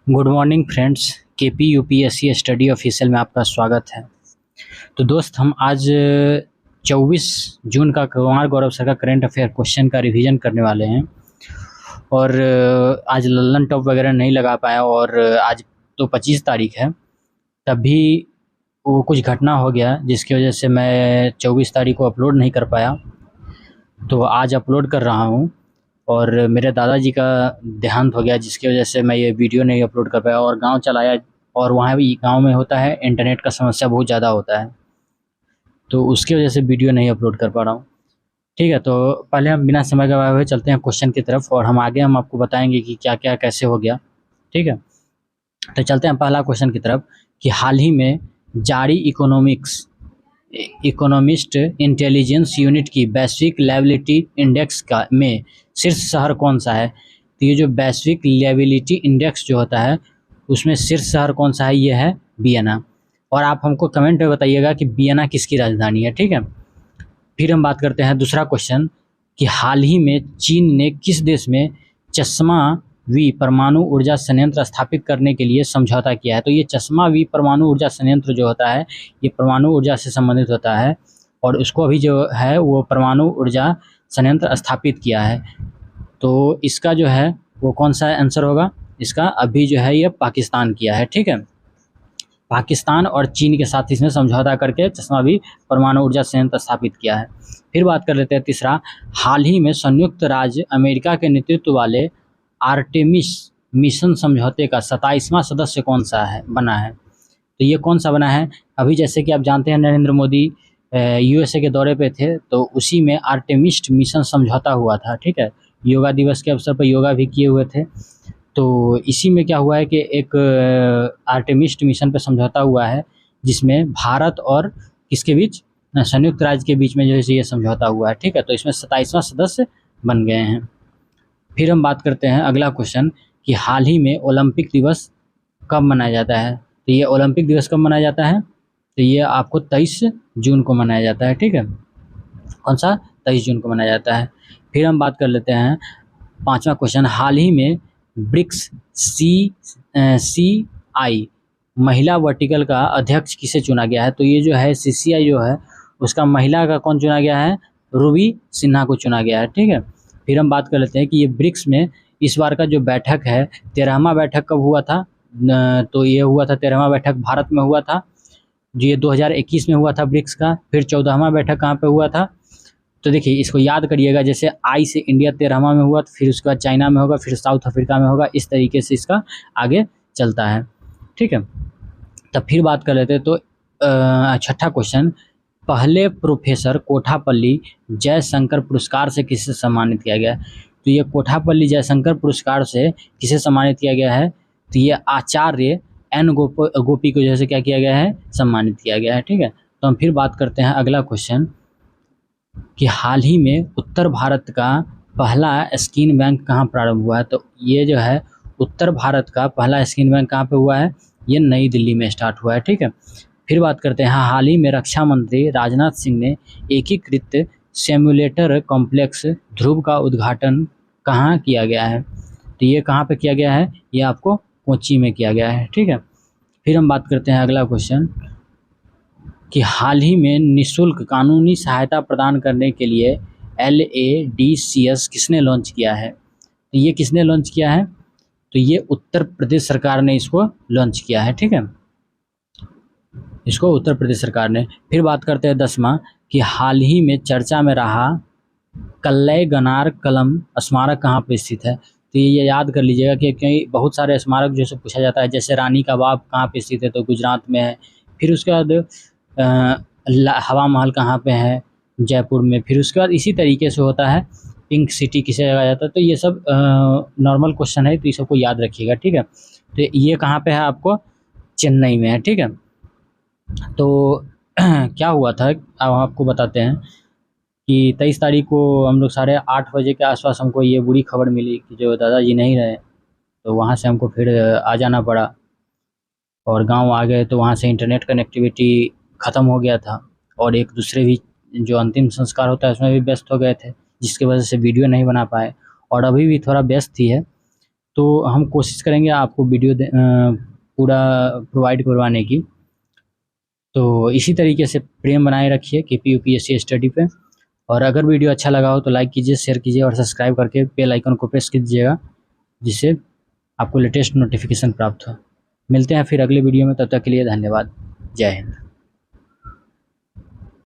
Good morning friends. KP UPSC study official में आपका स्वागत है। तो दोस्त, हम आज 24 जून का कुमार गौरव सर का करंट अफेयर क्वेश्चन का रिवीजन करने वाले हैं। और आज लल्लन टॉप वगैरह नहीं लगा पाया, और आज तो 25 तारीख है, तभी वो कुछ घटना हो गया जिसकी वजह से मैं 24 तारीख को अपलोड नहीं कर पाया। तो आज अपलोड कर रहा हूँ। और मेरे दादाजी का देहांत हो गया, जिसकी वजह से मैं ये वीडियो नहीं अपलोड कर पाया और गांव चलाया। और वहाँ भी गांव में होता है, इंटरनेट का समस्या बहुत ज़्यादा होता है, तो उसकी वजह से वीडियो नहीं अपलोड कर पा रहा हूँ। ठीक है, तो पहले हम बिना समय गवाए हुए चलते हैं क्वेश्चन की तरफ, और हम आगे आपको बताएंगे कि क्या क्या कैसे हो गया। ठीक है, तो चलते हैं पहला क्वेश्चन की तरफ कि हाल ही में जारी इकोनॉमिस्ट इंटेलिजेंस यूनिट की वैश्विक लेबिलिटी इंडेक्स का में शीर्ष शहर कौन सा है। तो ये जो वैश्विक लेबिलिटी इंडेक्स जो होता है, उसमें शीर्ष शहर कौन सा है, ये है वियना। और आप हमको कमेंट में बताइएगा कि वियना किसकी राजधानी है। ठीक है, फिर हम बात करते हैं दूसरा क्वेश्चन कि हाल ही में चीन ने किस देश में चश्मा वी परमाणु ऊर्जा संयंत्र स्थापित करने के लिए समझौता किया है। तो ये चश्मा वी परमाणु ऊर्जा संयंत्र जो होता है, ये परमाणु ऊर्जा से संबंधित होता है, और उसको अभी जो है वो परमाणु ऊर्जा संयंत्र स्थापित किया है। तो इसका जो है वो कौन सा आंसर होगा, इसका अभी जो है ये पाकिस्तान किया है। ठीक है, पाकिस्तान और चीन के साथ इसने समझौता करके चश्मा भी परमाणु ऊर्जा संयंत्र स्थापित किया है। फिर बात कर लेते हैं तीसरा, हाल ही में संयुक्त राज्य अमेरिका के नेतृत्व वाले आर्टेमिस मिशन समझौते का 27वां सदस्य कौन सा है बना है। तो ये कौन सा बना है, अभी जैसे कि आप जानते हैं नरेंद्र मोदी यूएसए के दौरे पे थे, तो उसी में आर्टेमिस मिशन समझौता हुआ था। ठीक है, योगा दिवस के अवसर पर योगा भी किए हुए थे। तो इसी में क्या हुआ है कि एक आर्टेमिस मिशन पे समझौता हुआ है, जिसमें भारत और किसके बीच, संयुक्त राज्य के बीच में जो है ये समझौता हुआ है। ठीक है, तो इसमें 27वां सदस्य बन गए हैं। फिर हम बात करते हैं अगला क्वेश्चन कि हाल ही में ओलंपिक दिवस कब मनाया जाता है। तो ये ओलंपिक दिवस कब मनाया जाता है, तो ये आपको 23 जून को मनाया जाता है। ठीक है, कौन सा, 23 जून को मनाया जाता है। फिर हम बात कर लेते हैं पांचवा क्वेश्चन, हाल ही में ब्रिक्स CI महिला वर्टिकल का अध्यक्ष किसे चुना गया है। तो ये जो है CCI जो है उसका महिला का कौन चुना गया है, रूबी सिन्हा को चुना गया है। ठीक है, फिर हम बात कर लेते हैं कि ये ब्रिक्स में इस बार का जो बैठक है, 13वां बैठक कब हुआ था। तो ये हुआ था 13वां बैठक भारत में हुआ था, जो ये 2021 में हुआ था ब्रिक्स का। फिर 14वां बैठक कहाँ पे हुआ था, तो देखिए इसको याद करिएगा, जैसे आई से इंडिया 13वां में हुआ, तो फिर उसके बाद चाइना में होगा, फिर साउथ अफ्रीका में होगा, इस तरीके से इसका आगे चलता है। ठीक है, तब फिर बात कर लेते हैं तो छठा क्वेश्चन, पहले प्रोफेसर कोठापल्ली जयशंकर पुरस्कार से किसे सम्मानित किया गया है। तो ये कोठापल्ली जयशंकर पुरस्कार से किसे सम्मानित किया गया है, तो ये आचार्य गोपी को जैसे क्या किया गया है, सम्मानित किया गया है। ठीक है, तो हम फिर बात करते हैं अगला क्वेश्चन कि हाल ही में उत्तर भारत का पहला स्किन बैंक कहाँ प्रारंभ हुआ है। तो ये जो है उत्तर भारत का पहला स्किन बैंक कहाँ पे हुआ है, ये नई दिल्ली में स्टार्ट हुआ है। ठीक है, फिर बात करते हैं, हाल ही में रक्षा मंत्री राजनाथ सिंह ने एकीकृत सिम्युलेटर कॉम्प्लेक्स ध्रुव का उद्घाटन कहाँ किया गया है। तो ये कहाँ पे किया गया है, ये आपको कोच्चि में किया गया है। ठीक है, फिर हम बात करते हैं अगला क्वेश्चन कि हाल ही में निःशुल्क कानूनी सहायता प्रदान करने के लिए LADCS किसने लॉन्च किया है। तो ये किसने लॉन्च किया है, तो ये उत्तर प्रदेश सरकार ने इसको लॉन्च किया है। ठीक है, इसको उत्तर प्रदेश सरकार ने। फिर बात करते हैं 10वां कि हाल ही में चर्चा में रहा कल्लैगनार कलम स्मारक कहाँ पे स्थित है। तो ये याद कर लीजिएगा कि कई बहुत सारे स्मारक जैसे पूछा जाता है, जैसे रानी का बाग कहाँ पे स्थित है, तो गुजरात में है। फिर उसके बाद हवा महल कहाँ पे है, जयपुर में। फिर उसके बाद इसी तरीके से होता है पिंक सिटी किसे कहा जाता है। तो ये सब नॉर्मल क्वेश्चन है, तो ये सबको याद रखिएगा। ठीक है, तो ये कहाँ पे है, आपको चेन्नई में है। ठीक है, तो क्या हुआ था अब आपको बताते हैं कि 23 तारीख को हम लोग 8:30 के आसपास हमको ये बुरी खबर मिली कि जो दादाजी नहीं रहे। तो वहाँ से हमको फिर आ जाना पड़ा, और गांव आ गए तो वहाँ से इंटरनेट कनेक्टिविटी ख़त्म हो गया था, और एक दूसरे भी जो अंतिम संस्कार होता है उसमें भी व्यस्त हो गए थे, जिसकी वजह से वीडियो नहीं बना पाए, और अभी भी थोड़ा व्यस्त ही है। तो हम कोशिश करेंगे आपको वीडियो पूरा प्रोवाइड करवाने की। तो इसी तरीके से प्रेम बनाए रखिए KP UPSC स्टडी पे। और अगर वीडियो अच्छा लगा हो तो लाइक कीजिए, शेयर कीजिए और सब्सक्राइब करके बेल आइकन को प्रेस कर दीजिएगा, जिससे आपको लेटेस्ट नोटिफिकेशन प्राप्त हो। मिलते हैं फिर अगले वीडियो में, तब तक के लिए धन्यवाद। जय हिंद।